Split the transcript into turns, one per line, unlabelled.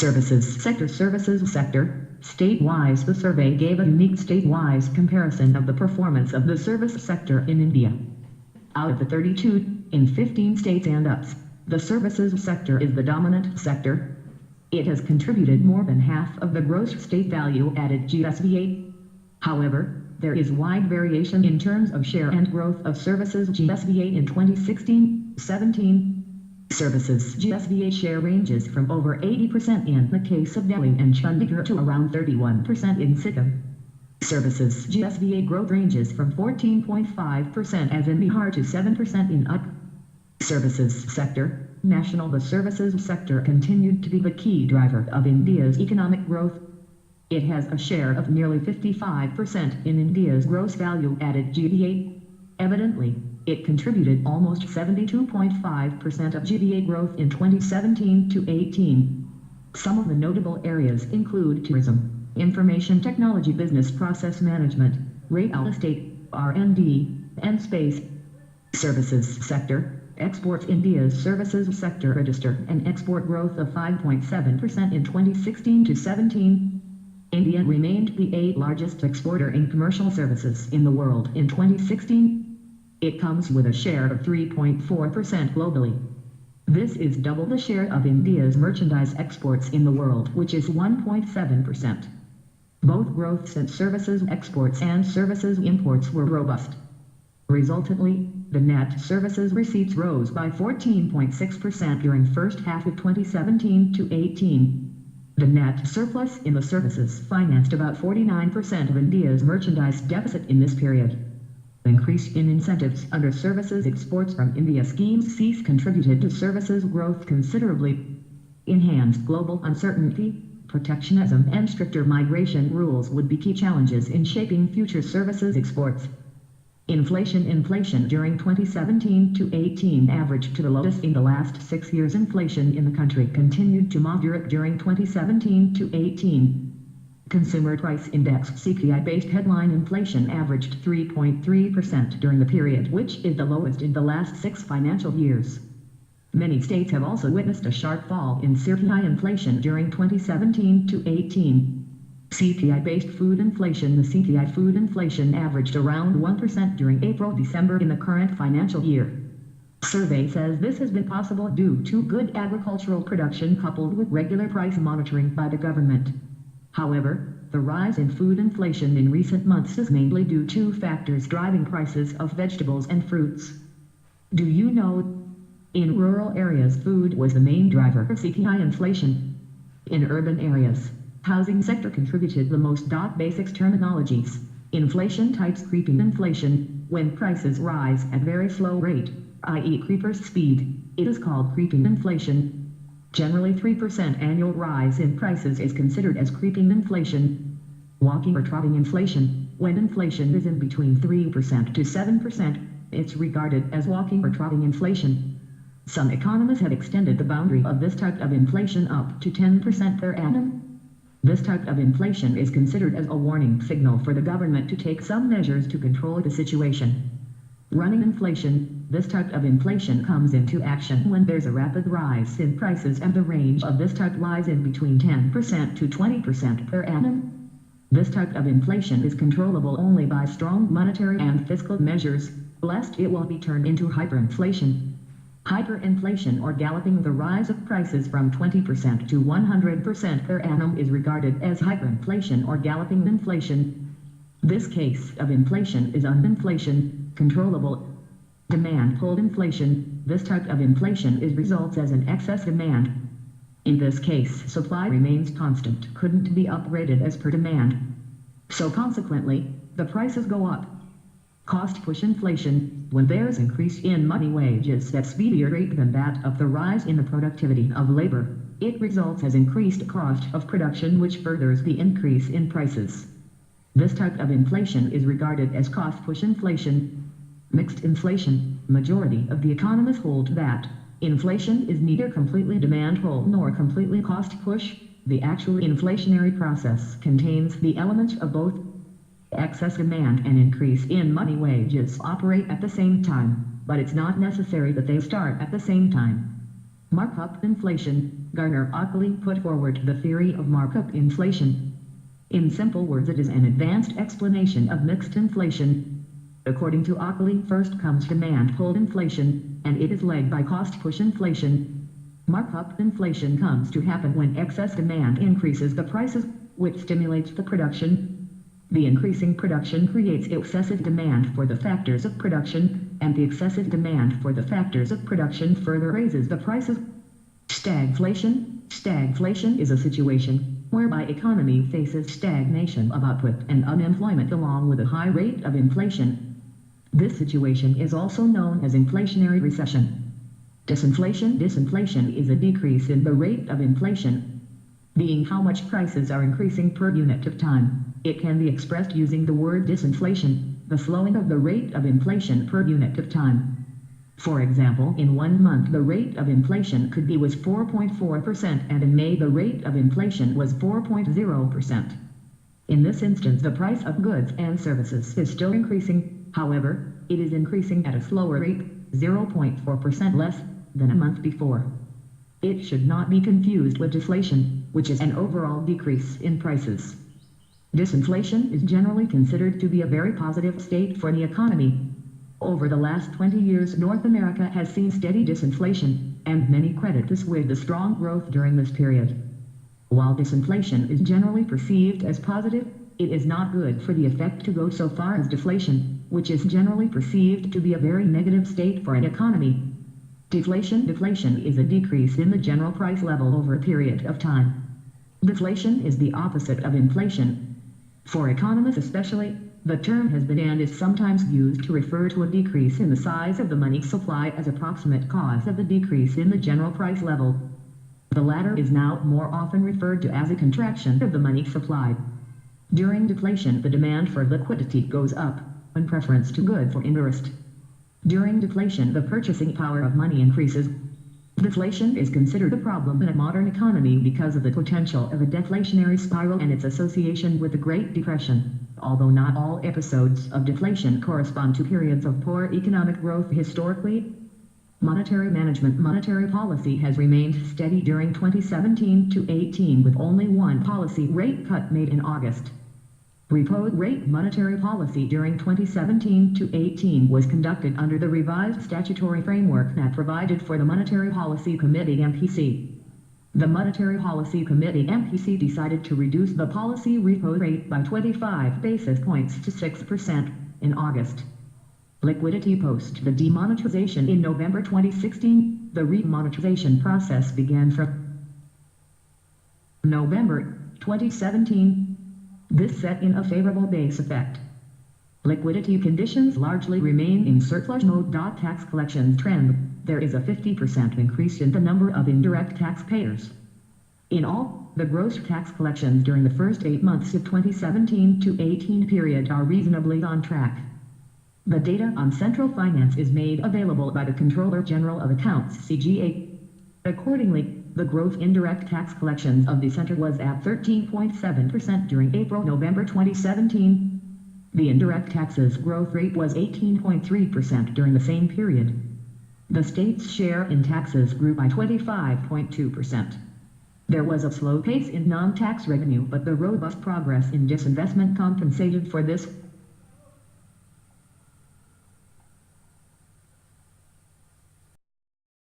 Services sector. State-wise, the survey gave a unique state-wise comparison of the performance of the service sector in India. Out of the 32 in 15 states and ups, the services sector is the dominant sector. It has contributed more than half of the gross state value added GSVA. However, there is wide variation in terms of share and growth of services GSVA in 2016-17. Services GSVA share ranges from over 80% in the case of Delhi and Chandigarh to around 31% in Sikkim. Services GSVA growth ranges from 14.5% as in Bihar to 7% in UP. Services sector. National. The services sector continued to be the key driver of India's economic growth. It has a share of nearly 55% in India's gross value added GVA. Evidently, it contributed almost 72.5% of GVA growth in 2017-18. Some of the notable areas include tourism, information technology, business process management, real estate, R&D, and space. Services sector. Exports. India's services sector registered an export growth of 5.7% in 2016-17. India remained the 8th largest exporter in commercial services in the world in 2016. It comes with a share of 3.4% globally. This is double the share of India's merchandise exports in the world, which is 1.7%. Both growths in services exports and services imports were robust. Resultantly, the net services receipts rose by 14.6% during first half of 2017-18. The net surplus in the services financed about 49% of India's merchandise deficit in this period. Increase in incentives under services exports from India schemes cease contributed to services growth considerably. Enhanced global uncertainty, protectionism and stricter migration rules would be key challenges in shaping future services exports. Inflation during 2017-18 averaged to the lowest in the last 6 years. Inflation in the country continued to moderate during 2017-18. Consumer Price Index CPI-based headline inflation averaged 3.3% during the period, which is the lowest in the last 6 financial years. Many states have also witnessed a sharp fall in CPI inflation during 2017-18. CPI-based food inflation. The CPI food inflation averaged around 1% during April-December in the current financial year. Survey says this has been possible due to good agricultural production coupled with regular price monitoring by the government. However, the rise in food inflation in recent months is mainly due to factors driving prices of vegetables and fruits. Do you know? In rural areas, food was the main driver of CPI inflation. In urban areas, housing sector contributed the most. Basics terminologies. Inflation types. Creeping inflation, when prices rise at very slow rate, i.e. creeper's speed, it is called creeping inflation. Generally 3% annual rise in prices is considered as creeping inflation. Walking or trotting inflation, when inflation is in between 3% to 7%, it's regarded as walking or trotting inflation. Some economists have extended the boundary of this type of inflation up to 10% per annum. This type of inflation is considered as a warning signal for the government to take some measures to control the situation. Running inflation. This type of inflation comes into action when there's a rapid rise in prices and the range of this type lies in between 10% to 20% per annum. This type of inflation is controllable only by strong monetary and fiscal measures, lest it will be turned into hyperinflation. Hyperinflation, or galloping the rise of prices from 20% to 100% per annum, is regarded as hyperinflation or galloping inflation. This case of inflation is uninflation, controllable. Demand-pulled inflation. This type of inflation results as an excess demand. In this case, supply remains constant, couldn't be upgraded as per demand. So consequently, the prices go up. Cost-push inflation. When there's increase in money wages at speedier rate than that of the rise in the productivity of labor, it results as increased cost of production, which furthers the increase in prices. This type of inflation is regarded as cost-push inflation. Mixed inflation. Majority of the economists hold that inflation is neither completely demand-pull nor completely cost-push. The actual inflationary process contains the elements of both. Excess demand and increase in money wages operate at the same time, but it's not necessary that they start at the same time. Markup inflation. Garner Ockley put forward the theory of markup inflation. In simple words, it is an advanced explanation of mixed inflation. According to Ockley, first comes demand pull inflation, and it is led by cost push inflation. Markup inflation comes to happen when excess demand increases the prices, which stimulates the production. The increasing production creates excessive demand for the factors of production, and the excessive demand for the factors of production further raises the prices. Stagflation. Stagflation is a situation whereby economy faces stagnation of output and unemployment along with a high rate of inflation. This situation is also known as inflationary recession. Disinflation. Disinflation is a decrease in the rate of inflation, being how much prices are increasing per unit of time. It can be expressed using the word disinflation, the slowing of the rate of inflation per unit of time. For example, in 1 month the rate of inflation could be was 4.4%, and in May the rate of inflation was 4.0%. In this instance, the price of goods and services is still increasing. However, it is increasing at a slower rate, 0.4% less than a month before. It should not be confused with deflation, which is an overall decrease in prices. Disinflation is generally considered to be a very positive state for the economy. Over the last 20 years, North America has seen steady disinflation, and many credit this with the strong growth during this period. While disinflation is generally perceived as positive, it is not good for the effect to go so far as deflation, which is generally perceived to be a very negative state for an economy. Deflation. Deflation is a decrease in the general price level over a period of time. Deflation is the opposite of inflation. For economists especially, the term has been and is sometimes used to refer to a decrease in the size of the money supply as approximate cause of the decrease in the general price level. The latter is now more often referred to as a contraction of the money supply. During deflation, the demand for liquidity goes up, in preference to goods for interest. During deflation, the purchasing power of money increases. Deflation is considered a problem in a modern economy because of the potential of a deflationary spiral and its association with the Great Depression. Although not all episodes of deflation correspond to periods of poor economic growth historically. Monetary management. Monetary policy has remained steady during 2017 to 18 with only one policy rate cut made in August. Repo rate. Monetary policy during 2017 to 18 was conducted under the revised statutory framework that provided for the Monetary Policy Committee (MPC). The Monetary Policy Committee (MPC) decided to reduce the policy repo rate by 25 basis points to 6% in August. Liquidity. Post the demonetization in November 2016, the remonetization process began from November 2017. This set in a favorable base effect. Liquidity conditions largely remain in surplus mode. Tax collections trend. There is a 50% increase in the number of indirect taxpayers. In all, the gross tax collections during the first 8 months of 2017 to 18 period are reasonably on track. The data on central finance is made available by the Comptroller General of Accounts (CGA). Accordingly, the gross indirect tax collections of the center was at 13.7% during April-November 2017. The indirect taxes growth rate was 18.3% during the same period. The state's share in taxes grew by 25.2%. There was a slow pace in non-tax revenue, but the robust progress in disinvestment compensated for this.